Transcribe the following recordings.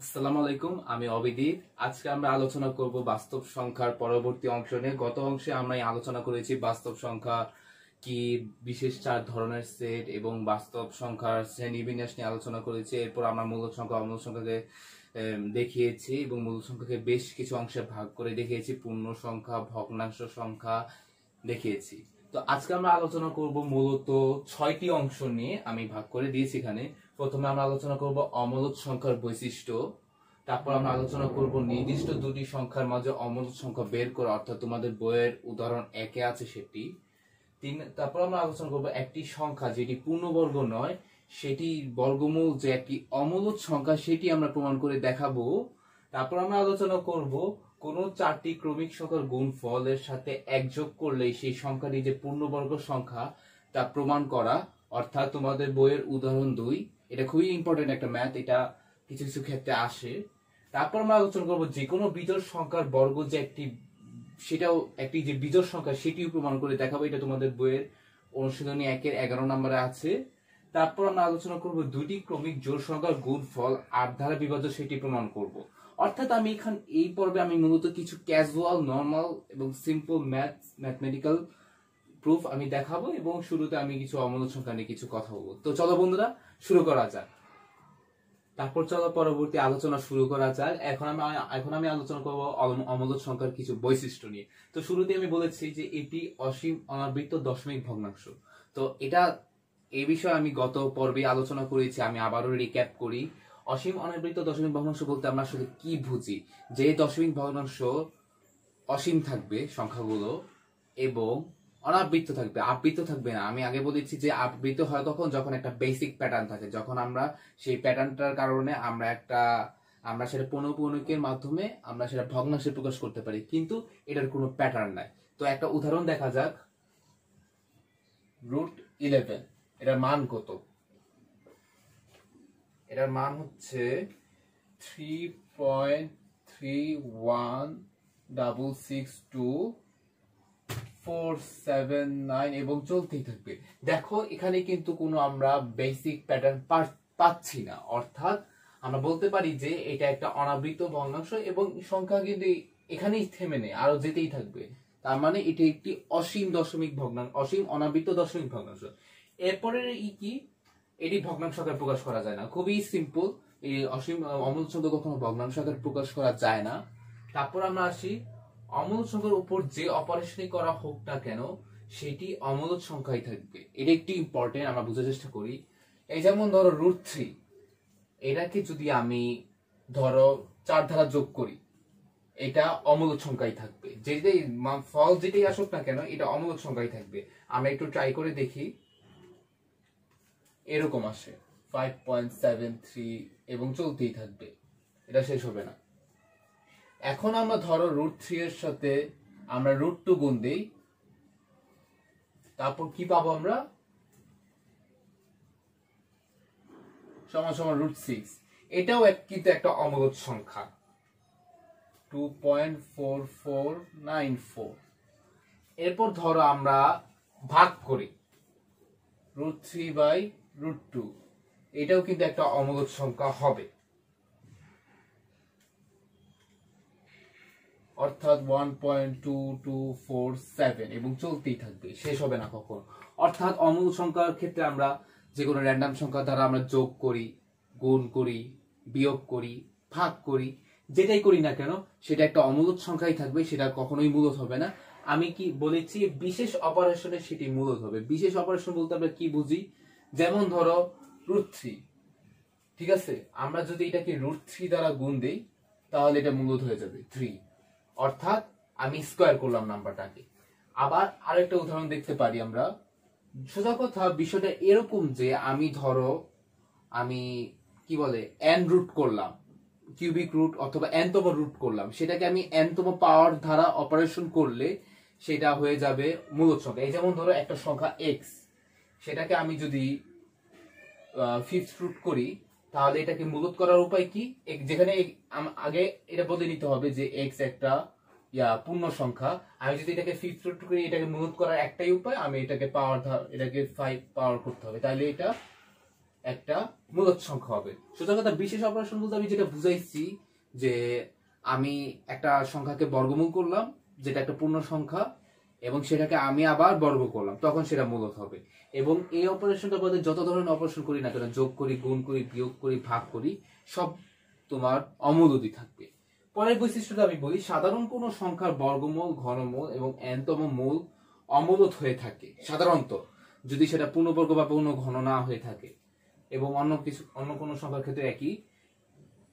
আসসালামু আলাইকুম, আমি অবিদিত। আজকে আমরা আলোচনা করব বাস্তব সংখ্যার পরবর্তী অংশ নিয়ে। গত অংশে আমরা আলোচনা করেছি বাস্তব সংখ্যা কি, বিশেষ চার ধরনের সেট এবং বাস্তব সংখ্যার শ্রেণীবিন্যাস নিয়ে আলোচনা করেছি। এরপর আমরা মূলদ সংখ্যা অমূলদ সংখ্যাকে দেখিয়েছি এবং মূলদ সংখ্যাকে বেশ কিছু অংশে ভাগ করে দেখিয়েছি। পূর্ণ সংখ্যা, ভগ্নাংশ সংখ্যা দেখিয়েছি। তো আজকে আমরা আলোচনা করব মূলত 6টি অংশ নিয়ে আমি ভাগ করে দিয়েছি এখানে। প্রথমে আমরা আলোচনা করব অমূলদ সংখ্যার বৈশিষ্ট্য, তারপর আমরা আলোচনা করব নির্দিষ্ট দুটি সংখ্যার মাঝে অমূলদ সংখ্যা বের করা, অর্থাৎ তোমাদের বইয়ের উদাহরণ 1-এ আছে সেটি। তারপর আমরা আলোচনা করব একটি সংখ্যা যেটি পূর্ণবর্গ নয়, সেটি বর্গমূল যে একটি অমূলদ সংখ্যা, সেটি আমরা প্রমাণ করে দেখাবো। তারপর আমরা আলোচনা করব কোন চারটি ক্রমিক সংখ্যার গুণফলের সাথে এক যোগ করলেই সেই সংখ্যাটি যে পূর্ণবর্গ সংখ্যা তা প্রমাণ করা, অর্থাৎ তোমাদের বইয়ের উদাহরণ 2। এটা খুবই ইম্পর্টেন্ট একটা ম্যাথ, এটা কিছু কিছু ক্ষেত্রে আসে। তারপর আমরা আলোচনা করব যে কোনো বিজোড় সংখ্যার বর্গ যে একটি, সেটাও একটি যে বিজোড় সংখ্যা সেটিও প্রমাণ করে দেখাবো। এটা তোমাদের বইয়ের অনুশীলনী 1-এর 11 নম্বরে আছে। তারপর আমরা আলোচনা করব দুটি ক্রমিক জোড় সংখ্যার গুণফল 8 দ্বারা বিভাজ্য, সেটি প্রমাণ করব। অর্থাৎ আমি এই পর্বে আমি মূলত কিছু ক্যাজুয়াল, নর্মাল এবং সিম্পল ম্যাথমেটিক্যাল প্রুফ আমি দেখাবো এবং শুরুতে আমি কিছু অমূলদ সংখ্যা নিয়ে কিছু কথা বলবো। তো চলো বন্ধুরা, শুরু করা যাক। তারপর চলো পরবর্তী আলোচনা শুরু করা যাক। এখন আমি আলোচনা করব অমূলদ সংখ্যার কিছু বৈশিষ্ট্য নিয়ে। তো শুরুতে আমি বলেছি যে এটি অসীম অনাবৃত দশমিক ভগ্নাংশ। তো এই বিষয়ে আমি গত পর্বে আলোচনা করেছি, আমি আবারও রিক্যাপ করি। অসীম অনাবৃত দশমিক ভগ্নাংশ বলতে আমরা আসলে কি বুঝি? যে দশমিক ভগ্নাংশ অসীম থাকবে সংখ্যাগুলো এবং অনাবৃত থাকবে, আবৃত থাকবে না। আমি আগে বলেছি যে আবৃত হয় কখন, যখন একটা বেসিক প্যাটার্ন থাকে, যখন আমরা সেই প্যাটার্নটার কারণে আমরা সেটা পৌনঃপুনিকের মাধ্যমে আমরা সেটা ভগ্নাংশে প্রকাশ করতে পারি, কিন্তু এটার কোনো প্যাটার্ন নাই। তো একটা উদাহরণ দেখা যাক। √11, এটার মান কত? এটার মান হচ্ছে 3.3162479 এবং চলতেই থাকবে। দেখো এখানে কিন্তু কোনো আমরা বেসিক প্যাটার্ন পাচ্ছি না, অর্থাৎ আমরা বলতে পারি যে এটা একটা অনাবৃত ভগ্নাংশ এবং সংখ্যা কিন্তু এখানেই থেমে নেই, আরো যেতেই থাকবে। তার মানে এটি একটি অসীম দশমিক ভগ্নাংশ, অসীম অনাবৃত দশমিক ভগ্নাংশ। এরপরে কি এটি ভগ্নাংশ আকারে প্রকাশ করা যায় না? খুবই সিম্পল, এই অসীম অমূলদ সংখ্যা কখনো ভগ্নাংশ আকারে প্রকাশ করা যায় না। তারপর আমরা আসি অমূলদ সংখ্যার উপর যে অপারেশনই করা হোক না কেন, সেটি অমূলদ সংখ্যাই থাকবে। এটা একটি ইম্পর্টেন্ট, আমরা বোঝার চেষ্টা করি। এই যেমন ধরো √3, এটাকে যদি আমি ধরো 4 দ্বারা যোগ করি, এটা অমূলদ সংখ্যাই থাকবে। যেটাই ফল যেটাই আসুক না কেন, এটা অমূলদ সংখ্যাই থাকবে। আমরা একটু ট্রাই করে দেখি। এরকম আসে 5.73 এবং চলতেই থাকবে, এটা শেষ হবে না। এখন আমরা ধরো √3 এর সাথে আমরা √2 গুণ দেই, তারপর কি পাবো আমরা? সমান সমান √6। এটাও কিন্তু একটা অমূলদ সংখ্যা, 2.4494। এরপর ধরো আমরা ভাগ করি √3/√2, এটাও কিন্তু একটা অমূলদ সংখ্যা হবে, অর্থাৎ 1.2247 এবং চলতেই থাকবে, শেষ হবে না কখনো। অর্থাৎ অমূলদ সংখ্যার ক্ষেত্রে আমরা যে কোনো র্যান্ডম সংখ্যা দ্বারা আমরা যোগ করি, গুণ করি, বিয়োগ করি, ভাগ করি, যেটাই করি না কেন সেটা একটা অমূলদ সংখ্যাই থাকবে, সেটা কখনোই মূলদ হবে না। আমি কি বলেছি? বিশেষ অপারেশনে সেটি মূলদ হবে। বিশেষ অপারেশন বলতে আমরা কি বুঝি? যেমন ধরো √3, ঠিক আছে, আমরা যদি এটাকে √3 দ্বারা গুণ দেই তাহলে এটা মূলদ হয়ে যাবে 3, অর্থাৎ আমি স্কয়ার করলাম নাম্বারটাকে। আবার আরেকটা উদাহরণ দেখতে পারি আমরা। সোজা কথা, বিষয়টা এরকম যে আমি ধরো কি বলে n রুট করলাম, কিউবিক রুট অথবা n-তম রুট করলাম, সেটাকে আমি n-তম পাওয়ার দ্বারা অপারেশন করলে সেটা হয়ে যাবে মূলদ সংখ্যা। এই যেমন ধরো একটা সংখ্যা x, সেটাকে আমি যদি 5th রুট করি তাহলে এটাকে মূলদ করার উপায় কি? যেখানে আগে এটা বলে নিতে হবে যে x একটা পূর্ণ সংখ্যা। আমি যদি এটাকে 5th রুট করি, এটাকে মূলদ করার একটাই উপায়, আমি এটাকে 5 পাওয়ার করতে হবে, তাহলে এটা একটা মূলদ সংখ্যা হবে। সোজা কথা বিশেষ অপারেশন বলতে আমি যেটা বুঝাইছি যে আমি একটা সংখ্যাকে বর্গমূল করলাম যেটা একটা পূর্ণ সংখ্যা এবং সেটাকে আমি আবার বর্গ করলাম, তখন সেটা মূলদ হবে। এবং এই অপারেশনটা বাদে যত ধরনের অপারেশন করি না কেন, যোগ করি, গুণ করি, বিয়োগ করি, ভাগ করি, সব তোমার অমূলদই থাকবে। পরের বৈশিষ্ট্যটা আমি বলি, সাধারণ কোন সংখ্যার বর্গমূল, ঘনমূল এবং n-তম মূল অমূলদ হয়ে থাকে সাধারণত, যদি সেটা পূর্ণবর্গ বা পূর্ণ ঘন না হয়ে থাকে। এবং অন্য কোনো সংখ্যার ক্ষেত্রে একই,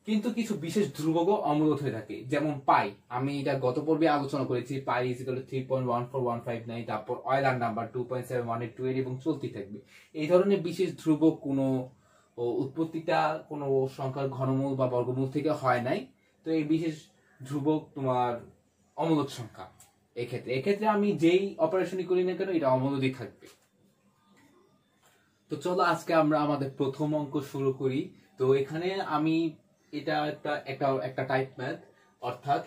কিন্তু কিছু বিশেষ ধ্রুবকও অমূলদ হয়ে থাকে, যেমন পাই। আমি এটা গত পর্বে আলোচনা করেছি, পাই = 3.14159, তারপর অয়লার নাম্বার 2.71828 এবং চলতে থাকবে। এই ধরনের বিশেষ ধ্রুবক কোনো উৎপত্তিটা কোনো সংখ্যার ঘনমূল বা বর্গমূল থেকে হয় নাই, তো এই বিশেষ ধ্রুবক তোমার অমূলদ সংখ্যা। এক্ষেত্রে আমি যেই অপারেশনই করি না কেন এটা অমূলদই থাকবে। তো চলো আজকে আমরা আমাদের প্রথম অঙ্ক শুরু করি। তো এখানে আমি এটা একটা টাইপ ম্যাথ, অর্থাৎ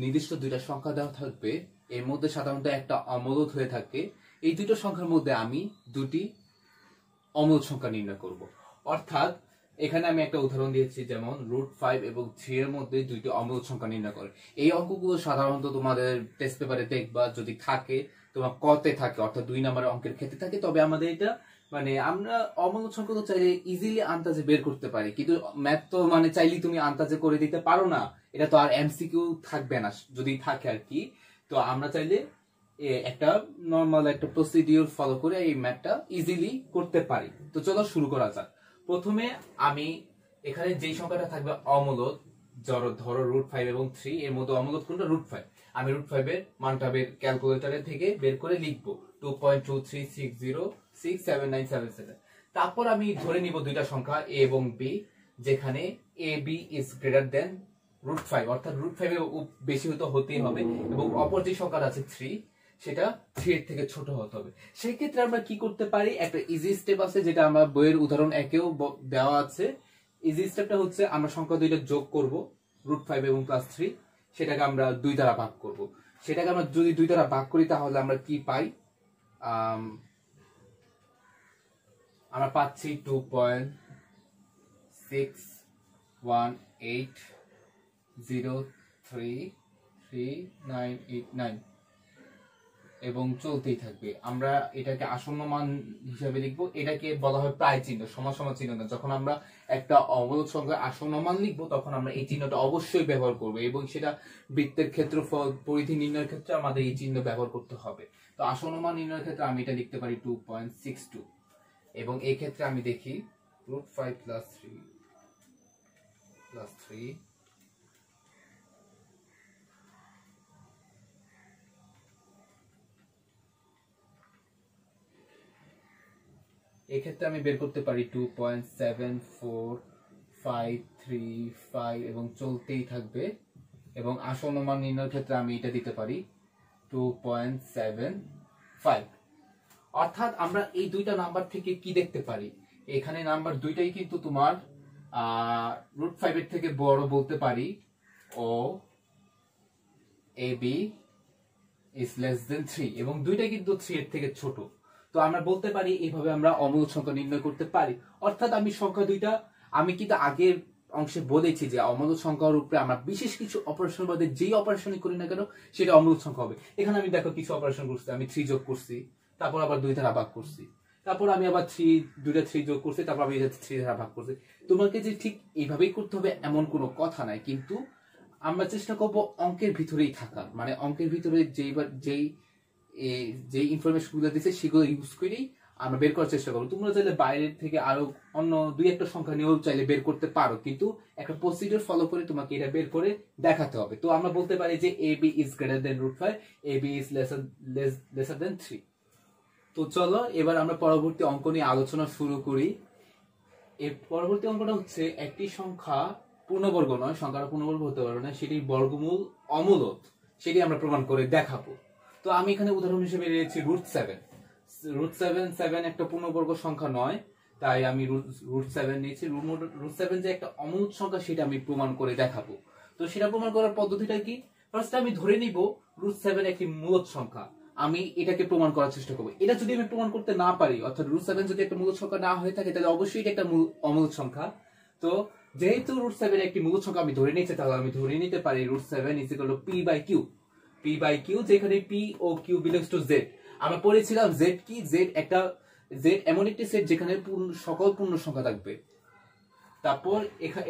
নির্দিষ্ট দুইটা সংখ্যা দেওয়া থাকবে, এর মধ্যে সাধারণত একটা অমূলদ হয়ে থাকে। এই দুটো সংখ্যার মধ্যে আমি দুটি অমূলদ সংখ্যা নির্ণয় করব। অর্থাৎ এখানে আমি একটা উদাহরণ দিয়েছি, যেমন √5 এবং 3 এর মধ্যে দুইটি অমূলদ সংখ্যা নির্ণয় করে। এই অঙ্কগুলো সাধারণত তোমাদের টেস্ট পেপারে দেখবা, যদি থাকে তোমার কতে থাকে, অর্থাৎ 2 নম্বরের অঙ্কের ক্ষেত্রে থাকে, তবে আমাদের এটা মানে আমরা অমূলদ সংখ্যা তো চাইলে ইজিলি আন্দাজে বের করতে পারি, কিন্তু ম্যাথ তো মানে চাইলেই তুমি আন্দাজে করে দিতে পারো না, এটা তো আর এমসিকিউ থাকবে না, যদি থাকে আর কি। তো আমরা চাইলে একটা নর্মাল একটা প্রসিডিউর ফলো করে এই ম্যাথটা ইজিলি করতে পারি। তো চলো শুরু করা যাক। প্রথমে আমি এখানে যেই সংখ্যাটা থাকবে অমূলদ, ধরো √5 এবং 3 এর মধ্যে অমূলদ কোনটা? √5। আমি √5 এর মানটা ক্যালকুলেটরের থেকে বের করে লিখবো 2.236067977। তারপর আমি ধরে নিব দুইটা সংখ্যা a এবং b, যেখানে ab is greater than √5, অর্থাৎ √5 এর বেশি হতেই হবে, এবং অপর যে সংখ্যাটা আছে 3 সেটা 3 এর থেকে ছোট হতে হবে। সেই ক্ষেত্রে আমরা কি করতে পারি, একটা ইজি স্টেপ আছে যেটা আমরা বইয়ের উদাহরণ 1-এও দেওয়া আছে। ইজি স্টেপটা হচ্ছে আমরা সংখ্যা দুইটা যোগ করব, √5 এবং +3, সেটাকে আমরা 2 দ্বারা ভাগ করব। সেটাকে আমরা যদি 2 দ্বারা ভাগ করি তাহলে আমরা কি পাই? আমরা পাচ্ছি 2.618033989 এবং চলতেই থাকবে। আমরা এটাকে আসন্ন মান হিসাবে লিখবো। এটাকে বলা হয় প্রায় চিহ্ন, সমান চিহ্ন না। যখন আমরা একটা অমূলদ সংখ্যার আসন্ন মান লিখবো তখন আমরা এই চিহ্নটা অবশ্যই ব্যবহার করবো, এবং সেটা বৃত্তের ক্ষেত্রফল, পরিধি নির্ণয়ের ক্ষেত্রে আমাদের এই চিহ্ন ব্যবহার করতে হবে। তো আসন্ন মান নির্ণয়ের ক্ষেত্রে আমি এটা লিখতে পারি 2.62, এবং এই ক্ষেত্রে আমি দেখি √5 + 3 এই ক্ষেত্রে আমি বের করতে পারি 2.74535 এবং চলতেই থাকবে। এবং আসন্ন মান নির্ণয়ের ক্ষেত্রে আমি এটা দিতে পারি 2.75। অর্থাৎ আমরা এই দুইটা নাম্বার থেকে কি দেখতে পারি, এখানে নাম্বার দুইটাই কিন্তু তোমার √5 এর থেকে বড় বলতে পারি, ও ab is less than 3, এবং দুইটাই কিন্তু 3 এর থেকে ছোট। তো আমরা বলতে পারি এইভাবে আমরা অমূলদ সংখ্যা নির্ণয় করতে পারি। অর্থাৎ আমি সংখ্যা দুইটা, আমি কিন্তু আগের অংশে বলেছি যে অমূলদ সংখ্যার উপরে আমরা বিশেষ কিছু অপারেশন বাদে যেই অপারেশনই করি না কেন সেটা অমূলদ সংখ্যা হবে। এখানে আমি দেখো কিছু অপারেশন করছি, আমি 3 যোগ করছি, তারপর আবার 2 দ্বারা ভাগ করছি, তারপর আমি আবার 3 যোগ করছি, তারপর আমি 3 দ্বারা ভাগ করছি। তোমাকে যে ঠিক এইভাবেই করতে হবে এমন কোনো কথা নাই, কিন্তু আমরা চেষ্টা করব অঙ্কের ভিতরেই থাকা, মানে অঙ্কের ভিতরে যেই ইনফরমেশন গুলো দিচ্ছে সেগুলো ইউজ করেই আমরা বের করার চেষ্টা করবো। তোমরা চাইলে বাইরের থেকে আরো অন্য 2-1টা সংখ্যা নিয়েও চাইলে বের করতে পারো, কিন্তু একটা প্রসিডিউর ফলো করে তোমাকে এটা বের করে দেখাতে হবে। তো আমরা বলতে পারি যে ab is greater than √5, ab is lesser than 3। তো চলো এবার আমরা পরবর্তী অঙ্ক নিয়ে আলোচনা শুরু করি। এর পরবর্তী অঙ্কটা হচ্ছে একটি সংখ্যা পূর্ণবর্গ নয়, সংখ্যাটা পূর্ণবর্গ হতে পারে না, সেটির বর্গমূল অমূলদ, সেটি আমরা প্রমাণ করে দেখাবো। তো আমি এখানে উদাহরণ হিসেবে নিয়েছি √7। √7 একটা পূর্ণবর্গ সংখ্যা নয়, তাই আমি √7 নিয়েছি। √7 যে একটা অমূলদ সংখ্যা সেটা আমি প্রমাণ করে দেখাবো। তো সেটা প্রমাণ করার পদ্ধতিটা কি? ফার্স্ট আমি ধরে নিব √7 একটি মূলদ সংখ্যা। আমি এটাকে প্রমাণ করার চেষ্টা করবো। এটা যদি আমি প্রমাণ করতে না পারি, অর্থাৎ √7 যদি একটা মূলদ সংখ্যা না হয়ে থাকে, তাহলে অবশ্যই এটা একটা অমূলদ সংখ্যা। তো যেহেতু √7 একটি মূলদ সংখ্যা আমি ধরে নিচ্ছি, তাহলে আমি ধরে নিতে পারি √7 = p/q। p/q, যেখানে p ও q বিলংস টু z। আমরা পড়েছিলাম z কি, z এমন একটি সেট যেখানে সকল পূর্ণ সংখ্যা থাকবে। তারপর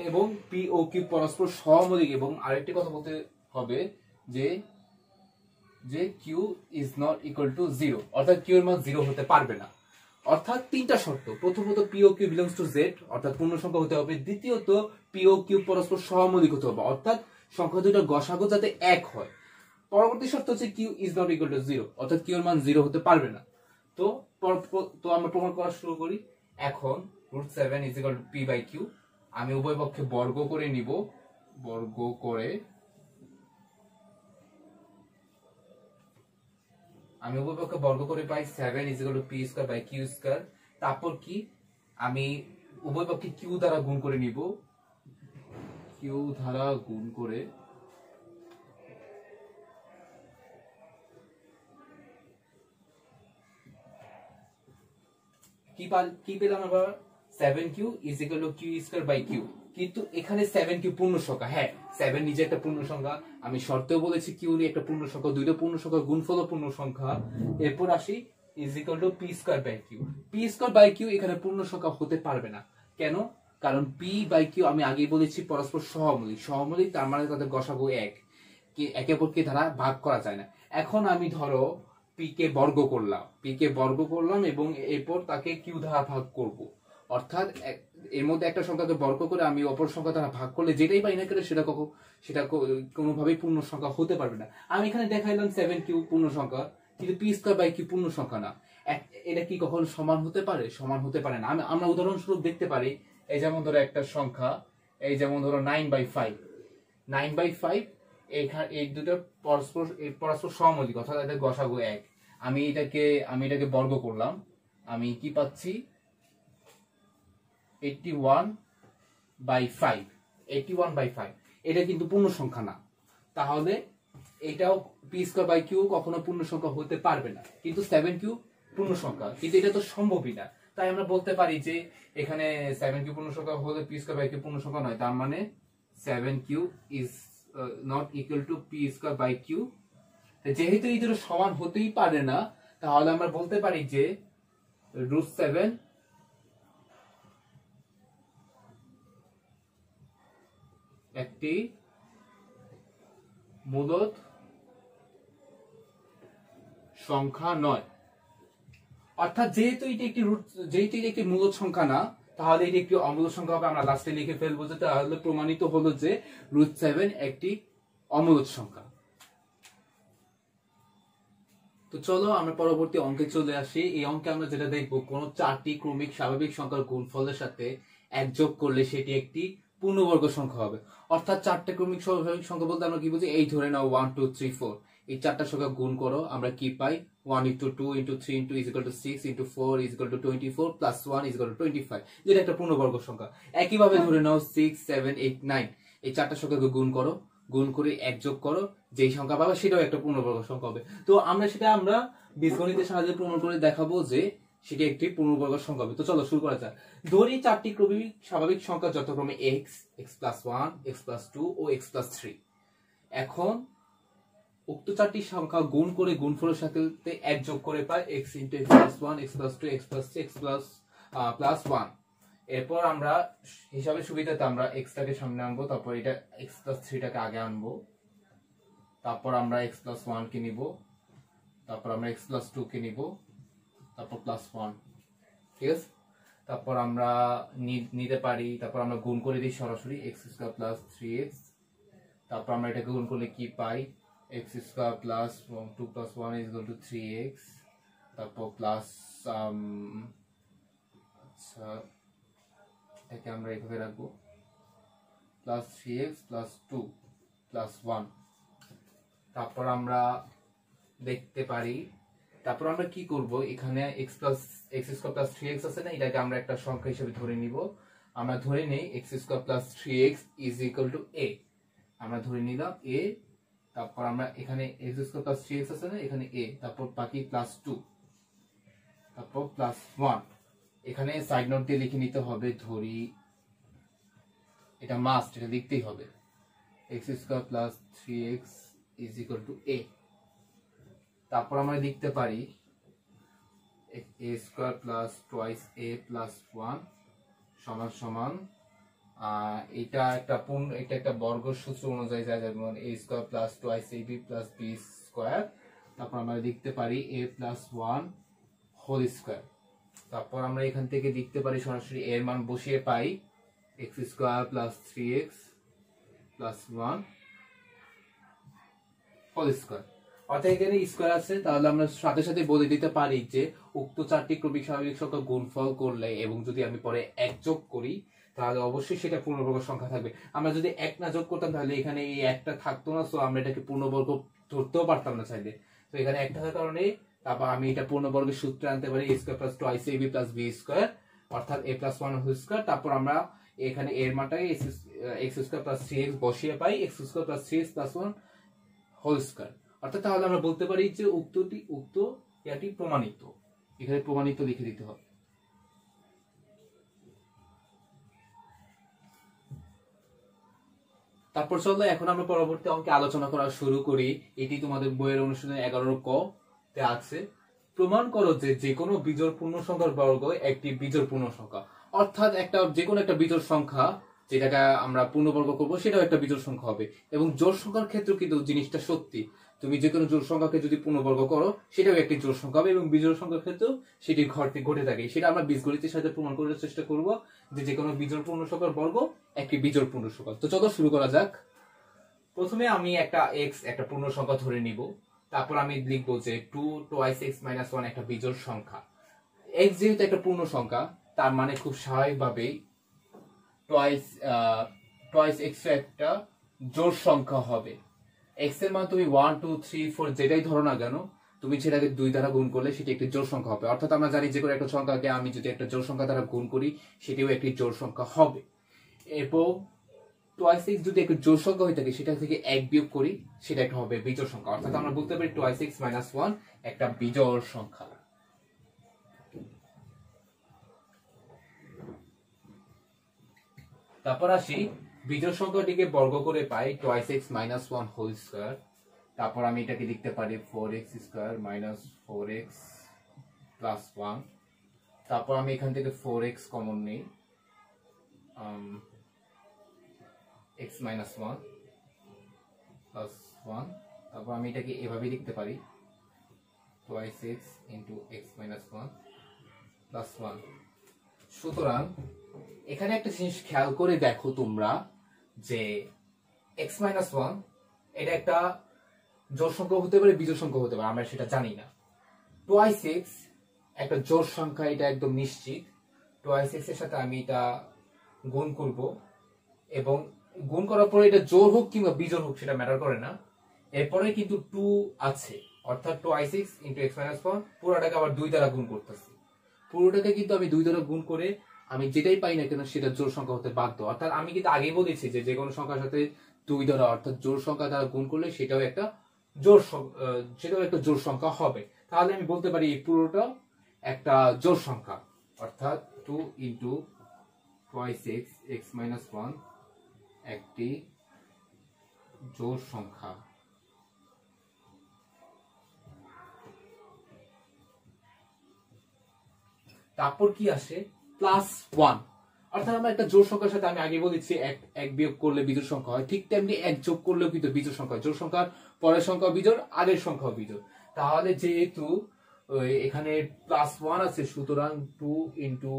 এবং p ও q পরস্পর সহমৌলিক, এবং আরেকটি কথা বলতে হবে যে q is not equal to 0, অর্থাৎ q এর মান 0 হতে পারবে না। অর্থাৎ তিনটা শর্ত: প্রথমত p ও q বিলংস টু z, অর্থাৎ পূর্ণ সংখ্যা হতে হবে। দ্বিতীয়ত p ও q পরস্পর সহমৌলিক হতে হবে, অর্থাৎ সংখ্যা দুটোর গসাগু যাতে এক হয়। পরবর্তী শর্ত হচ্ছে q is not equal to 0, অর্থাৎ q এর মান 0 হতে পারবে না। তো আমরা প্রমাণ করা শুরু করি। এখন √7 = p/q, আমি উভয় পক্ষে বর্গ করে নিব। বর্গ করে পাই 7 = p²/q²। তারপর কি, আমি উভয় পক্ষে q দ্বারা গুণ করে নিব। q দ্বারা গুণ করে কি পেলাম আবার? 7q = q²/q। কিন্তু এখানে 7q পূর্ণ সংখ্যা। হ্যাঁ, 7 নিজে একটা পূর্ণ সংখ্যা। আমি শর্তেও বলেছি q নিয়ে একটা পূর্ণ সংখ্যা, দুইটা পূর্ণ সংখ্যা গুণফলও পূর্ণ সংখ্যা। এরপর আসি = p²/q। p²/q এখানে পূর্ণ সংখ্যা হতে পারবে না। কেন? কারণ p/q আমি আগেই বলেছি পরস্পর সহমৌলিক, তার মানে তাদের গসাগু এক, একে অপরকে দ্বারা ভাগ করা যায় না। এখন আমি ধরো p কে বর্গ করলাম এবং এরপর তাকে q দ্বারা ভাগ করব। অর্থাৎ এর মধ্যে একটা সংখ্যাকে বর্গ করে আমি অপর সংখ্যা দ্বারা ভাগ করলে যেটাই পাই না কেন সেটা কোনোভাবেই পূর্ণ সংখ্যা হতে পারবে না। আমি এখানে দেখাইলাম 7q পূর্ণ সংখ্যা, কিন্তু p²/q পূর্ণ সংখ্যা না। এটা কি কখনো সমান হতে পারে? সমান হতে পারে না। আমরা উদাহরণস্বরূপ দেখতে পারি, এই যেমন ধরো একটা সংখ্যা, এই যেমন ধরো 9/5। এই দুটো পরস্পর সহমৌলিক, অর্থাৎ এদের গসাগু এক। আমি এটাকে বর্গ করলাম, আমি কি পাচ্ছি? 81/5। এটা কিন্তু পূর্ণ সংখ্যা না। তাহলে এটাও p²/q কখনো পূর্ণ সংখ্যা হতে পারবে না। কিন্তু 7q পূর্ণ সংখ্যা, কিন্তু এটা তো সম্ভবই না। তাই আমরা বলতে পারি যে এখানে 7q পূর্ণ সংখ্যা হলে p²/q পূর্ণ সংখ্যা নয়। তার মানে 7q is not equal to p²/q। যেহেতু এই দুটো সমান হতেই পারে না, তাহলে আমরা বলতে পারি যে √7 একটি মূলদ সংখ্যা নয়। অর্থাৎ যেহেতু এটি একটি মূলদ সংখ্যা না, তাহলে এটি একটি অমূলদ সংখ্যা হবে। আমরা লাস্টে লিখে ফেলবো যে তাহলে প্রমাণিত হলো যে √7 একটি অমূলদ সংখ্যা। তো চলো আমরা পরবর্তী অঙ্কে চলে আসি। এই অঙ্কে আমরা যেটা দেখবো, কোন চারটি ক্রমিক স্বাভাবিক সংখ্যার গুণফলের সাথে এক যোগ করলে সেটি একটি পূর্ণবর্গ সংখ্যা হবে। অর্থাৎ চারটি ক্রমিক স্বাভাবিক সংখ্যা বলতে আমরা কি বুঝি? এই ধরে নাও 1 2 3 4, এই চারটা সংখ্যা গুণ করো, আমরা কি পাই? 1 * 2 * 3 = 6 * 4 = 24 + 1 = 25, যেটা একটা পূর্ণবর্গ সংখ্যা। একইভাবে ধরে নাও 6 7 8 9, এই চারটা সংখ্যাকে গুণ করে এক যোগ করো, যেই সংখ্যা পাবে সেটাও একটা পূর্ণবর্গ সংখ্যা হবে। তো আমরা বীজগণিতের সাহায্যে প্রমাণ করে দেখাবো যে সেটি একটি পূর্ণবর্গ সংখ্যা হবে। তো চলো শুরু করা যাক। ধরি চারটি ক্রমিক স্বাভাবিক সংখ্যা যথাক্রমে x, x+1, x+2 ও x+3। এখন উক্ত চারটি সংখ্যা গুণ করে গুণফলের সাথে এক যোগ করে পাই x * x+1, x+2, x+3, x+1। এরপর আমরা হিসাবে সুবিধাতে আমরা x টাকে সামনে আনবো, তারপর এটা x+3 টাকে আগে আনবো, তারপর আমরা x+1 কে নিব, তারপর আমরা x+2 কে নিব, তারপর +1। ঠিক আছে? তারপর আমরা নিতে পারি, তারপর আমরা গুণ করে দিই সরাসরি x² + 3x। তারপর আমরা এটাকে গুণ করলে কি পাই? x² + 2 + 1 = 3x। তারপর প্লাস এটাকে আমরা এইভাবে রাখবো, +3x + 2 + 1। তারপর আমরা দেখতে পারি, তারপর আমরা কি করব? এখানে x² + 3x আছে না, এটাকে আমরা একটা সংখ্যা হিসেবে ধরে নিব। আমরা ধরে নেই x² + 3x = a। আমরা ধরে নিলাম a। তারপর আমরা এখানে x স্কয়ার প্লাস 3x আছে না, এখানে a, তারপর বাকি প্লাস 2, তারপর প্লাস 1। এখানে সাইড নোট দিয়ে লিখে নিতে হবে, ধরি এটা মাস্ট, এটা লিখতেই হবে, x square plus 3x is equal to a। তারপর আমরা লিখতে পারি a square plus twice a plus 1 সমান সমান এটা একটা বর্গ সূত্র অনুযায়ী যায়, যেমন a square plus twice ab plus b square. তারপর আমরা লিখতে পারি a প্লাস 1 হোল স্কয়ার। তারপর আমরা এখান থেকে লিখতে পারি সরাসরি এর মান বসিয়ে পাই x square plus 3x plus 1 whole square. অর্থাৎ এখানে স্কয়ার আছে, তাহলে আমরা সাথে সাথে বলে দিতে পারি যে উক্ত চারটি ক্রমিক স্বাভাবিক সংখ্যা গুণফল করলে এবং যদি আমি পরে 1 যোগ করি তাহলে অবশ্যই সেটা পূর্ণবর্গ সংখ্যা থাকবে। আমরা যদি 1 না যোগ করতাম তাহলে এখানে এই 1টা থাকতো না, সো আমরা এটাকে পূর্ণবর্গ ধরতেও পারতাম না চাইলে। তো এখানে 1 থাকার কারণে তারপর আমি এটা পূর্ণবর্গের সূত্রে আনতে পারি a square plus twice ab plus b square, অর্থাৎ a প্লাস 1 হোল স্কয়ার। তারপর আমরা এখানে এর মানটাকে x স্কয়ার প্লাস 3x বসিয়ে পাই x square plus 3x plus 1 whole square. অর্থাৎ তাহলে আমরা বলতে পারি যে উক্ত ইয়াটি প্রমাণিত। এখানে প্রমাণিত লিখে দিতে হবে। তারপর চলো এখন আমরা পরবর্তী অঙ্কে আলোচনা করা শুরু করি। এটি তোমাদের বইয়ের অনুশীলনী 11 ক তে আছে। প্রমাণ করো যে যেকোনো বিজোড় পূর্ণ সংখ্যার বর্গ একটি বিজোড় পূর্ণ সংখ্যা। অর্থাৎ যেকোনো একটা বিজোড় সংখ্যা যেটাকে আমরা পূর্ণবর্গ করবো সেটাও একটা বিজোড় সংখ্যা হবে। এবং জোড় সংখ্যার ক্ষেত্রে কিন্তু জিনিসটা সত্যি, তুমি যে কোনো জোড় সংখ্যাকে যদি পূর্ণবর্গ করো সেটাও একটি জোড় সংখ্যা হবে এবং বিজোড় সংখ্যার ক্ষেত্রেও সেটি ঘটে থাকে। সেটা আমরা বীজগণিতের সাথে প্রমাণ করার চেষ্টা করব যে যেকোনো বিজোড় পূর্ণ সংখ্যার বর্গ একটি বিজোড় পূর্ণ সংখ্যা। তো চলো শুরু করা যাক। প্রথমে আমি একটা পূর্ণ সংখ্যা ধরে নিব, তারপর আমি লিখবো যে 2 টুয়াইস x মাইনাস 1 একটা বিজোড় সংখ্যা। x যেহেতু একটা পূর্ণ সংখ্যা তার মানে খুব স্বাভাবিকভাবেই টুয়াইস x একটা জোড় সংখ্যা হবে। x এর মান তুমি 1 2 3 4 যেটাই ধরো না কেন, তুমি সেটাকে 2 দ্বারা গুণ করলে সেটি একটি জোড় সংখ্যা হবে। অর্থাৎ আমরা জানি যে কোনো একটা সংখ্যাকে আমি যদি একটা জোড় সংখ্যা দ্বারা গুণ করি সেটিও একটি জোড় সংখ্যা হবে। এবং টুয়াইস x যদি একটা জোড় সংখ্যা হয়ে থাকে সেটা থেকে 1 বিয়োগ করি সেটা একটা হবে বিজোড় সংখ্যা। অর্থাৎ আমরা বলতে পারি টুয়াইস x মাইনাস 1 একটা বিজোড় সংখ্যা। তারপর আসি বিজোড় সংখ্যাটিকে বর্গ করে পাই twice x minus 1 whole square. তারপর আমি এটাকে লিখতে পারি 4x square minus 4x plus 1। তারপর আমি এখান থেকে 4x কমন নেই, x মাইনাস 1 প্লাস 1। তারপর আমি এটাকে এভাবে লিখতে পারি twice x into x minus 1 plus 1। সুতরাং এখানে একটা জিনিস খেয়াল করে দেখো তোমরা যে x মাইনাস 1 এটা একটা জোড় সংখ্যা হতে পারে বিজোড় সংখ্যা হতে পারে, আমরা সেটা জানি না। টুয়াইস x একটা জোড় সংখ্যা, এটা একদম নিশ্চিত। টুয়াইস x এর সাথে আমি এটা গুণ করব এবং গুণ করার পরে এটা জোড় হোক কিংবা বিজোড় হোক সেটা ম্যাটার করে না। এরপরে কিন্তু 2 আছে, অর্থাৎ twice x into x minus 1 পুরোটাকে আবার 2 দ্বারা গুণ করতেছি। পুরোটাকে কিন্তু আমি 2 দ্বারা গুণ করে আমি যেটাই পাই না কেন সেটা জোড় সংখ্যা হতে বাধ্য। অর্থাৎ আমি কিন্তু আগেই বলেছি যে যেকোনো সংখ্যার সাথে 2 দ্বারা অর্থাৎ জোড় সংখ্যা দ্বারা গুণ করলে সেটাও একটা জোড় সংখ্যা হবে। তাহলে আমি বলতে পারি এই পুরোটা একটা জোড় সংখ্যা, অর্থাৎ 2 into twice x x minus 1 একটি জোড় সংখ্যা। তারপর কি আসে প্লাস 1, অর্থাৎ আমরা একটা জোড় সংখ্যার সাথে আমি আগে বলেছি এক বিয়োগ করলে বিজোড় সংখ্যা হয়, ঠিক তেমনি এক যোগ করলেও কিন্তু বিজোড় সংখ্যা হয়। জোড় সংখ্যার পরের সংখ্যা বিজোড়, আগের সংখ্যা বিজোড়। তাহলে যেহেতু এখানে প্লাস 1 আছে সুতরাং 2 ইন্টু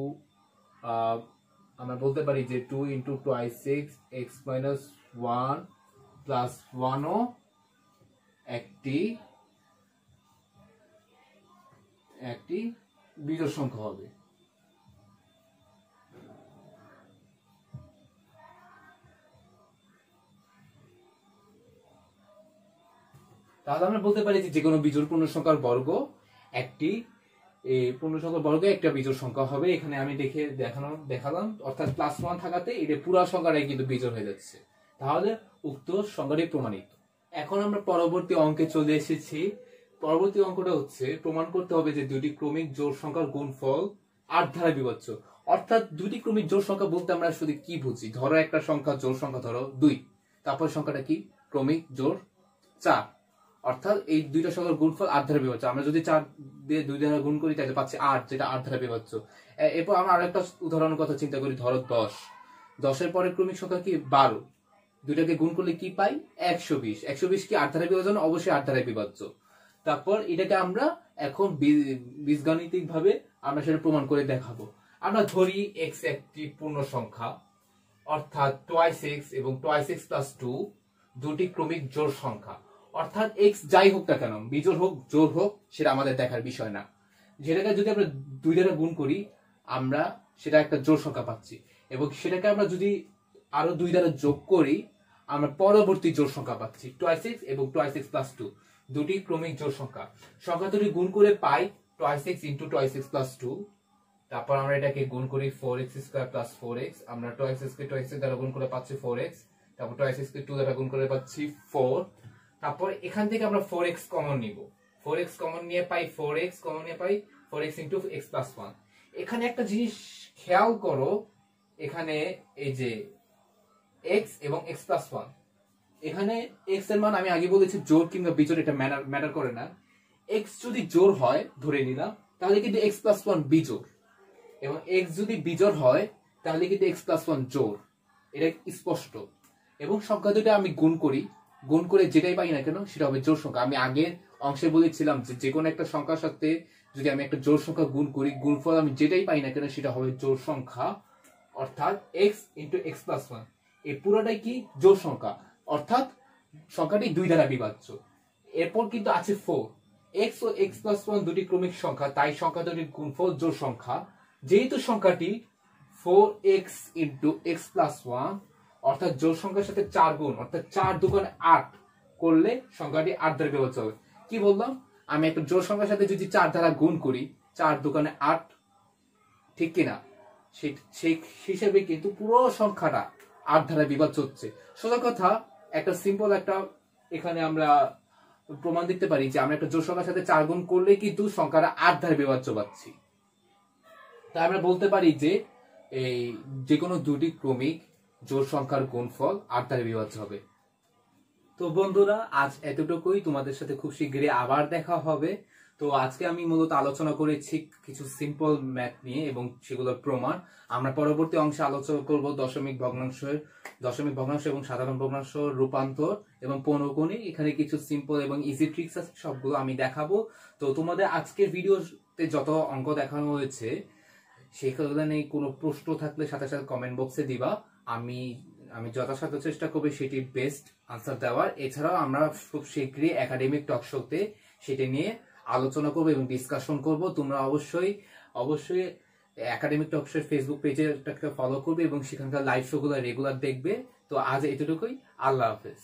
আমরা বলতে পারি যে 2 into twice x x minus 1 plus 1 ও একটি বিজোড় সংখ্যা হবে। তাহলে আমরা বলতে পারি যে কোনো বিজোড় পূর্ণ সংখ্যার বর্গ একটি একটা বিজোড় সংখ্যা হবে। এখানে আমি দেখালাম, অর্থাৎ প্লাস 1 থাকাতে এটা পুরো সংখ্যাটাই কিন্তু বিজোড় হয়ে যাচ্ছে। তাহলে উক্ত সংখ্যাটি প্রমাণিত। এখন আমরা পরবর্তী অঙ্কে চলে এসেছি। পরবর্তী অঙ্কটা হচ্ছে প্রমাণ করতে হবে যে দুটি ক্রমিক জোড় সংখ্যার গুণফল 8 দ্বারা বিভাজ্য। অর্থাৎ দুটি ক্রমিক জোড় সংখ্যা বলতে আমরা শুধু কি বুঝি? ধরো একটা সংখ্যা জোড় সংখ্যা, ধরো 2, তারপর সংখ্যাটা কি? ক্রমিক জোড় 4। অর্থাৎ এই দুইটা সংখ্যার গুণফল 8 দ্বারা বিভাজ্য। আমরা যদি 4 দিয়ে 2 দ্বারা গুণ করি তাহলে পাচ্ছি 8, যেটা 8 দ্বারা বিভাজ্য। এরপর আমরা আরেকটা উদাহরণের কথা চিন্তা করি, ধরো 10। 10 এর পরের ক্রমিক সংখ্যা কি? 12। দুইটাকে গুণ করলে কি পাই? 120। 120 কি 8 দ্বারা বিভাজ্য? অবশ্যই 8 দ্বারা বিভাজ্য। তারপর এটাকে আমরা এখন বীজগাণিতিক ভাবে আমরা সেটা প্রমাণ করে দেখাবো। আমরা ধরি x একটি পূর্ণ সংখ্যা, অর্থাৎ টুয়াইস x এবং টুয়াইস x প্লাস 2 দুটি ক্রমিক জোড় সংখ্যা। অর্থাৎ x যাই হোক না কেন, বিজোড় হোক জোড় হোক, সেটা আমাদের দেখার বিষয় না। যেটাকে যদি আমরা 2 দ্বারা গুণ করি আমরা সেটা একটা জোড় সংখ্যা পাচ্ছি, এবং সেটাকে আমরা যদি আরো 2 দ্বারা যোগ করি আমরা পরবর্তী জোড় সংখ্যা পাচ্ছি, টুয়াইস x এবং টুয়াইস x প্লাস 2 দুটি ক্রমিক জোড় সংখ্যা। সংখ্যা দুটি গুণ করে পাই twice x into twice x plus 2। তারপর আমরা এটাকে গুণ করি 4x স্কয়ার প্লাস 4x। আমরা টুয়াইস x কে টুয়াইস x দ্বারা গুণ করে পাচ্ছি 4x। তারপর টুয়াইস x কে 2 দ্বারা গুণ করে পাচ্ছি 4। তারপর এখান থেকে আমরা 4x কমন নিব। 4x কমন নিয়ে পাই 4x, কমন নিয়ে পাই 4x ইন্টু x প্লাস 1। এখানে একটা জিনিস খেয়াল করো, এখানে এই যে x এবং x প্লাস 1, এখানে x এর মান আমি আগে বলেছি জোড় কিংবা বিজোড় এটা ম্যাটার করে না। x যদি জোড় হয় ধরে নিলাম তাহলে কিন্তু x প্লাস 1 বিজোড়, এবং x যদি বিজোড় হয় তাহলে কিন্তু x প্লাস 1 জোড়। এটা স্পষ্ট। এবং সংখ্যা দুটো আমি গুণ করি, গুণ করে যেটাই পাই না কেন সেটা হবে জোড় সংখ্যা। আমি আগের অংশে বলেছিলাম যে কোনো একটা সংখ্যার সাথে যদি আমি একটা জোড় সংখ্যা গুণ করি, গুণফল আমি যেটাই পাই না কেন সেটা হবে জোড় সংখ্যা, অর্থাৎ x ইন্টু x প্লাস 1। এই পুরোটাই কি? জোড় সংখ্যা, অর্থাৎ সংখ্যাটি 2 দ্বারা বিভাজ্য। এরপর কিন্তু আছে 4। x ও x প্লাস 1 দুটি ক্রমিক সংখ্যা, তাই সংখ্যা দুটির গুণফল জোড় সংখ্যা। যেহেতু সংখ্যাটি 4x ইন্টু x প্লাস 1, অর্থাৎ জোড় সংখ্যার সাথে 4 গুণ, অর্থাৎ 4 দুগুণ 8 করলে সংখ্যাটি 8 দ্বারা বিভাজ্য হবে। কি বললাম? আমি একটা জোড় সংখ্যার সাথে যদি 4 দ্বারা গুণ করি, 4 দুগুণে 8, ঠিক কিনা? সেই হিসেবে কিন্তু পুরো সংখ্যাটা 8 দ্বারা বিভাজ্য হচ্ছে। সোজা কথা, একটা সিম্পল একটা এখানে আমরা প্রমাণ দিতে পারি যে আমরা একটা জোড় সংখ্যার সাথে 4 গুণ করলে কিন্তু সংখ্যাটা 8 দ্বারা বিভাজ্য পাচ্ছি। তাই আমরা বলতে পারি যে এই যে কোনো দুটি ক্রমিক জোড় সংখ্যার গুণফল 8 দ্বারা বিভাজ্য হবে। তো বন্ধুরা, আজ এতটুকুই। তোমাদের সাথে খুব শীঘ্রই আবার দেখা হবে। তো আজকে আমি মূলত আলোচনা করেছি কিছু সিম্পল ম্যাথ নিয়ে এবং সেগুলোর প্রমাণ। আমরা পরবর্তী অংশে আলোচনা করব দশমিক ভগ্নাংশ এবং সাধারণ ভগ্নাংশ, রূপান্তর এবং পৌনঃপুনিক। এখানে কিছু সিম্পল এবং ইজি ট্রিক্স আছে, সবগুলো আমি দেখাবো। তো তোমাদের আজকের ভিডিওতে যত অঙ্ক দেখানো হয়েছে সেখানে নেই কোনো প্রশ্ন থাকলে সাথে সাথে কমেন্ট বক্সে দিবা। আমি যথাসাধ্য চেষ্টা করবো সেটি বেস্ট আনসার দেওয়ার। এছাড়াও আমরা খুব শীঘ্রই একাডেমিক টক শোতে সেটি নিয়ে আলোচনা করবো এবং ডিসকাশন করব। তোমরা অবশ্যই একাডেমিক টক শোর ফেসবুক পেজেরটাকে ফলো করবে এবং সেখানকার লাইভ শো গুলো রেগুলার দেখবে। তো আজ এতটুকুই। আল্লাহ হাফেজ।